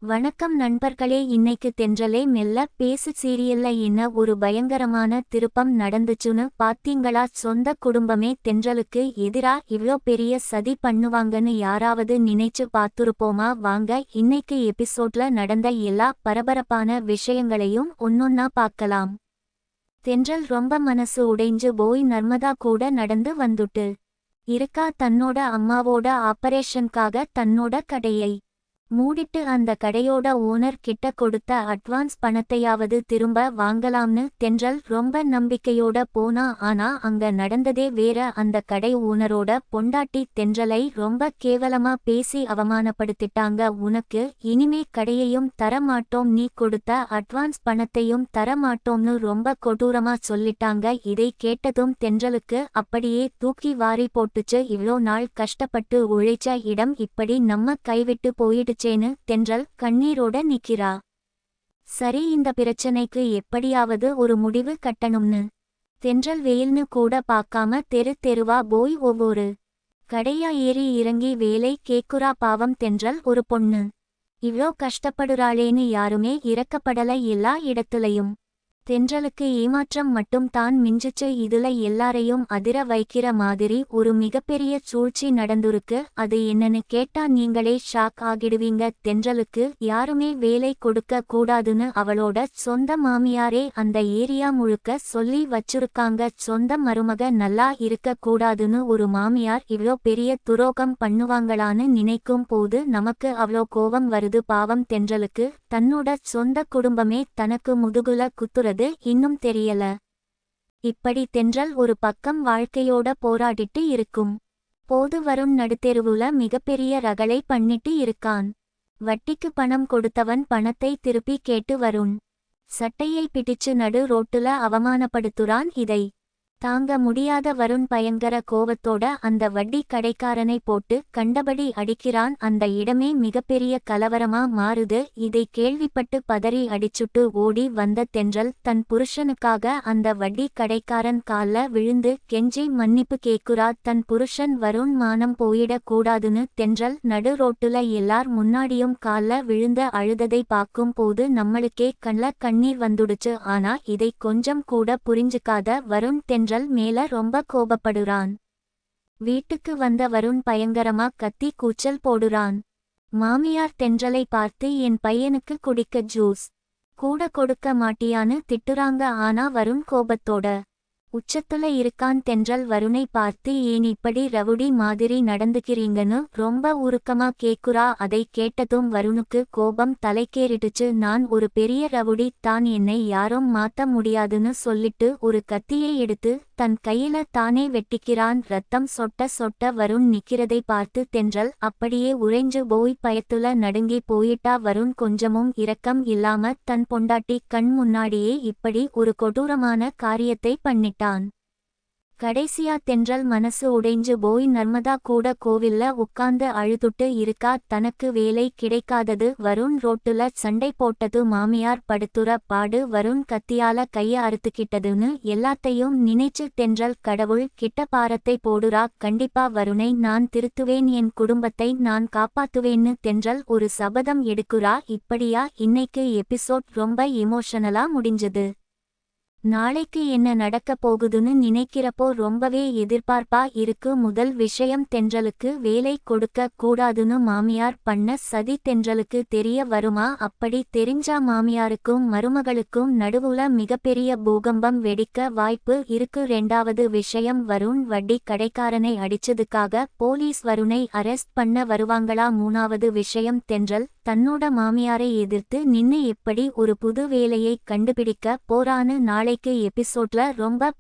வணக்கம் நண்பர்களே, இன்னைக்கு தென்றலே மெல்ல பேசு சீரியல்ல என்ன ஒரு பயங்கரமான திருப்பம் நடந்துச்சுன்னு பாத்தீங்களா? சொந்த குடும்பமே தென்றலுக்கு எதிரா இவ்ளோ பெரிய சதி பண்ணுவாங்கன்னு யாராவது நினைச்சு பாத்துருப்போமா? வாங்க இன்னைக்கு எபிசோட்ல நடந்த எல்லா பரபரப்பான விஷயங்களையும் ஒன்னொன்னா பார்க்கலாம். தென்றல் ரொம்ப மனசு உடைஞ்சு போய் நர்மதா கூட நடந்து வந்துட்டு இருக்கா. தன்னோட அம்மாவோட ஆபரேஷனுக்காக தன்னோட கடையை மூடிட்டு அந்த கடையோட ஓனர் கிட்ட கொடுத்த அட்வான்ஸ் பணத்தையாவது திரும்ப வாங்கலாம்னு தென்றல் ரொம்ப நம்பிக்கையோட போனா. ஆனா அங்க நடந்ததே வேற. அந்த கடை ஓனரோட பொண்டாட்டி தென்றலை ரொம்ப கேவலமா பேசி அவமானப்படுத்திட்டாங்க. உனக்கு இனிமே கடையையும் தர மாட்டோம், நீ கொடுத்த அட்வான்ஸ் பணத்தையும் தர மாட்டோம்னு ரொம்ப கொடூரமா சொல்லிட்டாங்க. இதை கேட்டதும் தென்றலுக்கு அப்படியே தூக்கி வாரி போட்டுச்சு. இவ்ளோ நாள் கஷ்டப்பட்டு உழைச்ச இடம் இப்படி நம்ம கைவிட்டு போயிடுச்சு. தென்றல் கண்ணீரோட நிக்கிறா. சரி, இந்த பிரச்சனைக்கு எப்படியாவது ஒரு முடிவு கட்டணும்னு தென்றல் வெயில்னு கூட பார்க்காம தெரு தெருவா போய் ஒவ்வொரு கடையா ஏறி இறங்கி வேலை கேக்குறா. பாவம் தென்றல் ஒரு பொண்ணு, இவ்ளோ கஷ்டப்படுறாளேன்னு யாருமே இறக்கப்படல எல்லா இடத்துலயும். தென்றலுக்கு ஏமாற்றம் மட்டும் தான் மிஞ்சிச்சு. இதுல எல்லாரையும் அதிர வைக்கிற மாதிரி ஒரு மிகப்பெரிய சூழ்ச்சி நடந்துருக்கு. அது என்னன்னு கேட்டா நீங்களே ஷாக் ஆகிடுவீங்க. தென்றலுக்கு யாருமே வேலை கொடுக்க கூடாதுன்னு அவளோட சொந்த மாமியாரே அந்த ஏரியா முழுக்க சொல்லி வச்சிருக்காங்க. சொந்த மருமக நல்லா இருக்க கூடாதுன்னு ஒரு மாமியார் இவ்ளோ பெரிய துரோகம் பண்ணுவாங்களான்னு நினைக்கும் போது நமக்கு அவ்ளோ கோபம் வருது. பாவம் தென்றலுக்கு தன்னோட சொந்த குடும்பமே தனக்கு முதுகுல குத்துறது இன்னும் தெரியல. இப்படி தென்றல் ஒரு பக்கம் வாழ்க்கையோட போராடிட்டு இருக்கும் போது வருண் நடுத்தெருவுல மிகப்பெரிய ரகளை பண்ணிட்டு இருக்கான். வட்டிக்கு பணம் கொடுத்தவன் பணத்தை திருப்பி கேட்டு வருண் சட்டையை பிடிச்சு நடு ரோட்டுல அவமானப்படுத்துறான். இதை தாங்க முடியாத வருண் பயங்கர கோவத்தோட அந்த வட்டி கடைக்காரனை போட்டு கண்டபடி அடிக்கிறான். அந்த இடமே மிகப்பெரிய கலவரமா மாறுது. இதை கேள்விப்பட்டு பதறி அடிச்சுட்டு ஓடி வந்த தென்றல் தன் புருஷனுக்காக அந்த வட்டி கடைக்காரன் கால்ல விழுந்து கெஞ்சி மன்னிப்பு கேக்குறா. தன் புருஷன் வருண் மானம் போயிடக் கூடாதுன்னு தென்றல் நடு ரோட்டுல எல்லார் முன்னாடியும் கால்ல விழுந்த அழுததை பார்க்கும் போது நம்மளுக்கே கண்ல கண்ணீர் வந்துடுச்சு. ஆனா இதை கொஞ்சம் கூட புரிஞ்சுக்காத வருண் தென்றல் மேல ரொம்ப கோபப்படுறான். வீட்டுக்கு வந்த வருண் பயங்கரமா கத்தி கூச்சல் போடுறான். மாமியார் தென்றலை பார்த்து என் பையனுக்கு குடிக்க ஜூஸ் கூட கொடுக்க மாட்டியான்னு திட்டுறாங்க. ஆனா வருண் கோபத்தோட உச்சத்துல இருக்கான். தென்றல் வருணை பார்த்து ஏன் இப்படி ரவுடி மாதிரி நடந்துக்கிறீங்கன்னு ரொம்ப உருக்கமா கேக்குறா. அதை கேட்டதும் வருணுக்கு கோபம் தலைக்கேறிடுச்சு. நான் ஒரு பெரிய ரவுடி தான், என்னை யாரும் மாத்த முடியாதுன்னு சொல்லிட்டு ஒரு கத்தியை எடுத்து தன் கையில தானே வெட்டிக்கிறான். ரத்தம் சொட்ட சொட்ட வருண் நிக்கிறதை பார்த்து தென்றல் அப்படியே உறைஞ்சு போய் பயத்துல நடுங்கி போயிட்டா. வருண் கொஞ்சமும் இரக்கம் இல்லாம தன் பொண்டாட்டி கண் முன்னாடியே இப்படி ஒரு கொடூரமான காரியத்தை பண்ணிட்டான். கடைசியா தென்றல் மனசு உடைஞ்சு போய் நர்மதா கூட கோவில்ல உட்கார்ந்து அழுதுட்டு இருக்கா. தனக்கு வேலை கிடைக்காதது, வருண் ரோட்டுல சண்டை போட்டது, மாமியார் படுத்துற பாடு, வருண் கத்தியால கைய அறுத்துக்கிட்டதுன்னு எல்லாத்தையும் நினைச்சு தென்றல் கடவுள் கிட்ட பாரத்தை போடுறா. கண்டிப்பா வருணை நான் திருத்துவேன், என் குடும்பத்தை நான் காப்பாத்துவேன்னு தென்றல் ஒரு சபதம் எடுக்குறா. இப்படியா இன்னைக்கு எபிசோட் ரொம்ப எமோஷனலா முடிஞ்சது. நாளைக்கு என்ன நடக்க போகுதுன்னு நினைக்கிறப்போ ரொம்பவே எதிர்பார்ப்பா இருக்கு. முதல் விஷயம், தென்றலுக்கு வேலை கொடுக்க கூடாதுன்னு மாமியார் பண்ண சதி தென்றலுக்கு தெரிய வருமா? அப்படி தெரிஞ்சா மாமியாருக்கும் மருமகளுக்கும் நடுவுல மிகப்பெரிய பூகம்பம் வெடிக்க வாய்ப்பு இருக்கு. ரெண்டாவது விஷயம், வருண் வட்டி கடைக்காரனை அடிச்சதுக்காக போலீஸ் வருணை அரெஸ்ட் பண்ண வருவாங்களா? மூணாவது விஷயம், தென்றல் தன்னோட மாமியாரை எதிர்த்து நின்னு எப்படி ஒரு புது வேலையை கண்டுபிடிக்க போறான்னு நாளைக்கு எபிசோட்ல ரொம்ப